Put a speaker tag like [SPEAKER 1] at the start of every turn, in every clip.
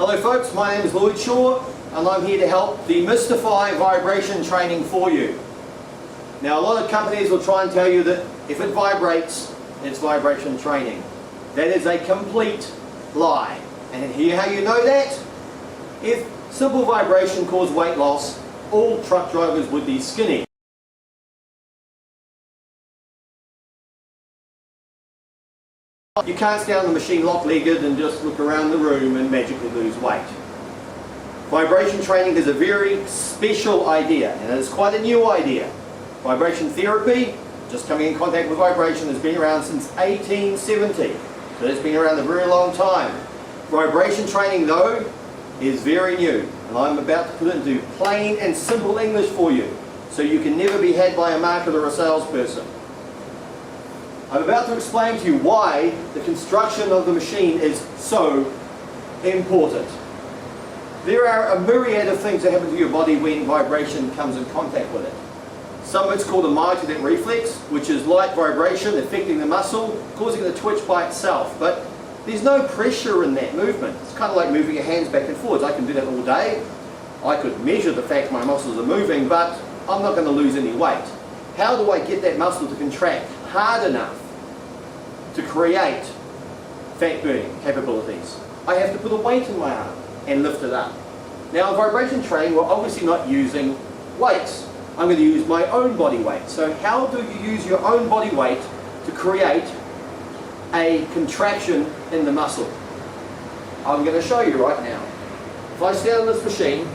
[SPEAKER 1] Hello folks, my name is Lloyd Shaw and I'm here to help demystify vibration training for you. Now a lot of companies will try and tell you that if it vibrates, it's vibration training. That is a complete lie. And here how you know that? If simple vibration caused weight loss, all truck drivers would be skinny. You can't stay on the machine lock-legged and just look around the room and magically lose weight. Vibration training is a very special idea, and it's quite a new idea. Vibration therapy, just coming in contact with vibration, has been around since 1870. So it's been around a very long time. Vibration training though is very new, and I'm about to put it into plain and simple English for you, so you can never be had by a marketer or a salesperson. I'm about to explain to you why the construction of the machine is so important. There are a myriad of things that happen to your body when vibration comes in contact with it. Some of it's called a myototic reflex, which is light vibration affecting the muscle, causing it to twitch by itself. But there's no pressure in that movement. It's kind of like moving your hands back and forwards. I can do that all day. I could measure the fact my muscles are moving, but I'm not going to lose any weight. How do I get that muscle to contract hard enough to create fat burning capabilities? I have to put a weight in my arm and lift it up. Now in vibration training, we're obviously not using weights. I'm going to use my own body weight. So how do you use your own body weight to create a contraction in the muscle? I'm going to show you right now. If I stand on this machine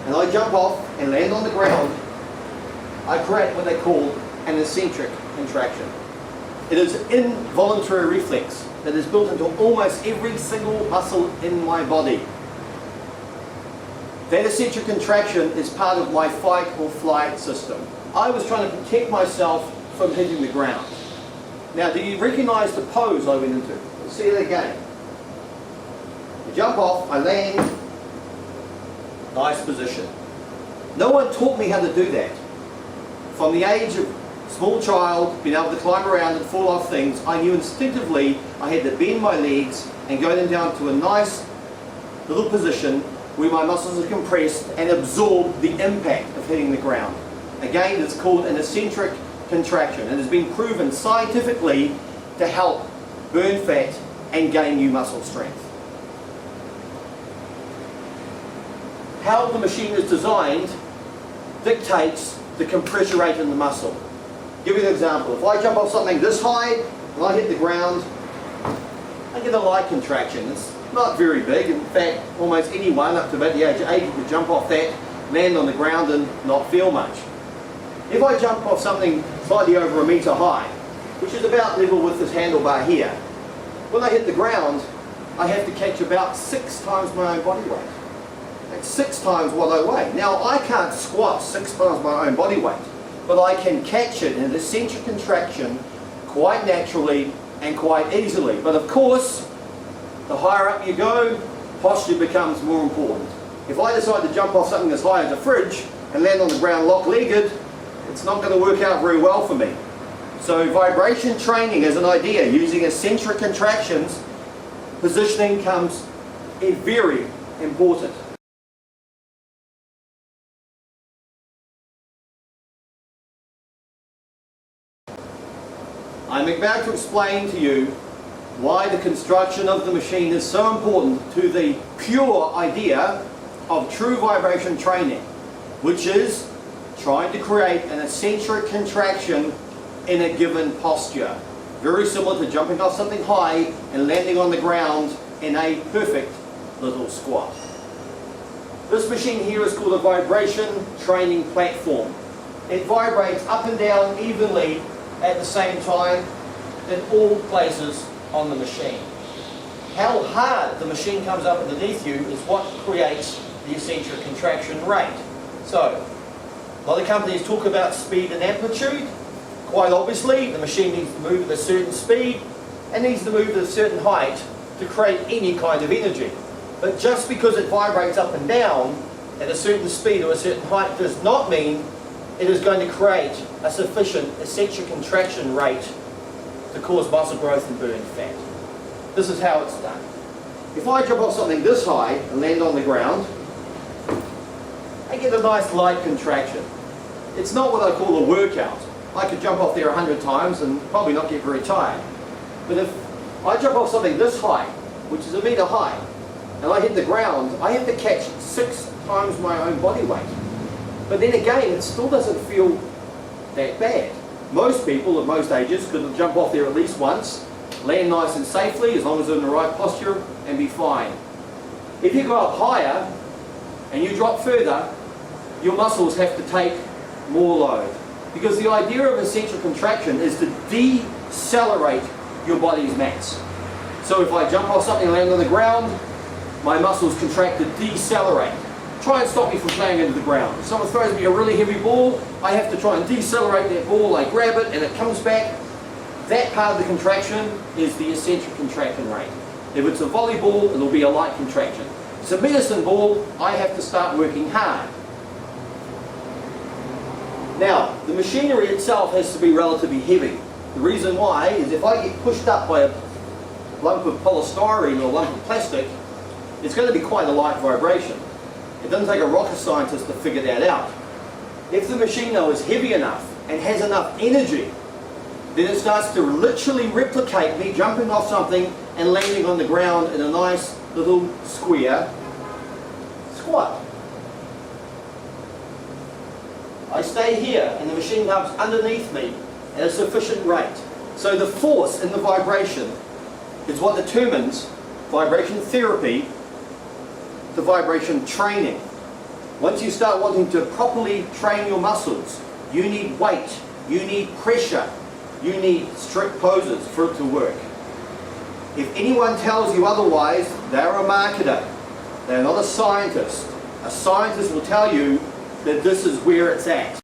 [SPEAKER 1] and I jump off and land on the ground, I create what they call an eccentric contraction. It is an involuntary reflex that is built into almost every single muscle in my body. That eccentric contraction is part of my fight or flight system. I was trying to protect myself from hitting the ground. Now, do you recognize the pose I went into? Let's see it again. I jump off, I land, nice position. No one taught me how to do that. From the age of small child, being able to climb around and fall off things, I knew instinctively I had to bend my legs and go them down to a nice little position where my muscles are compressed and absorb the impact of hitting the ground. Again, it's called an eccentric contraction and has been proven scientifically to help burn fat and gain new muscle strength. How the machine is designed dictates the compression rate in the muscle. Give you an example. If I jump off something this high and I hit the ground, I get a light contraction. It's not very big. In fact, almost anyone up to about the age of 80 could jump off that, land on the ground and not feel much. If I jump off something slightly over a metre high, which is about level with this handlebar here, when I hit the ground, I have to catch about 6 times my own body weight. That's 6 times what I weigh. Now, I can't squat 6 times my own body weight, but I can catch it in an eccentric contraction quite naturally and quite easily. But of course, the higher up you go, posture becomes more important. If I decide to jump off something as high as a fridge and land on the ground lock-legged, it's not going to work out very well for me. So vibration training as an idea, using eccentric contractions, positioning comes very important. I'm about to explain to you why the construction of the machine is so important to the pure idea of true vibration training, which is trying to create an eccentric contraction in a given posture. Very similar to jumping off something high and landing on the ground in a perfect little squat. This machine here is called a vibration training platform. It vibrates up and down evenly at the same time in all places on the machine. How hard the machine comes up underneath you is what creates the eccentric contraction rate. So, a lot of companies talk about speed and amplitude. Quite obviously, the machine needs to move at a certain speed and needs to move at a certain height to create any kind of energy. But just because it vibrates up and down at a certain speed or a certain height does not mean it is going to create a sufficient eccentric contraction rate to cause muscle growth and burn fat. This is how it's done. If I jump off something this high and land on the ground, I get a nice light contraction. It's not what I call a workout. I could jump off there 100 times and probably not get very tired. But if I jump off something this high, which is 1 meter high, and I hit the ground, I have to catch 6 times my own body weight. But then again, it still doesn't feel that bad. Most people at most ages could jump off there at least once, land nice and safely, as long as they're in the right posture, and be fine. If you go up higher and you drop further, your muscles have to take more load. Because the idea of eccentric contraction is to decelerate your body's mass. So if I jump off something and land on the ground, my muscles contract to decelerate. Try and stop me from playing into the ground. If someone throws me a really heavy ball, I have to try and decelerate that ball. I grab it and it comes back. That part of the contraction is the eccentric contraction rate. If it's a volleyball, it'll be a light contraction. If it's a medicine ball, I have to start working hard. Now, the machinery itself has to be relatively heavy. The reason why is if I get pushed up by a lump of polystyrene or a lump of plastic, it's going to be quite a light vibration. It doesn't take a rocket scientist to figure that out. If the machine though is heavy enough and has enough energy, then it starts to literally replicate me jumping off something and landing on the ground in a nice little square squat. I stay here and the machine comes underneath me at a sufficient rate. So the force in the vibration is what determines vibration therapy to vibration training. Once you start wanting to properly train your muscles, you need weight, you need pressure, you need strict poses for it to work. If anyone tells you otherwise, they're a marketer. They're not a scientist. A scientist will tell you that this is where it's at.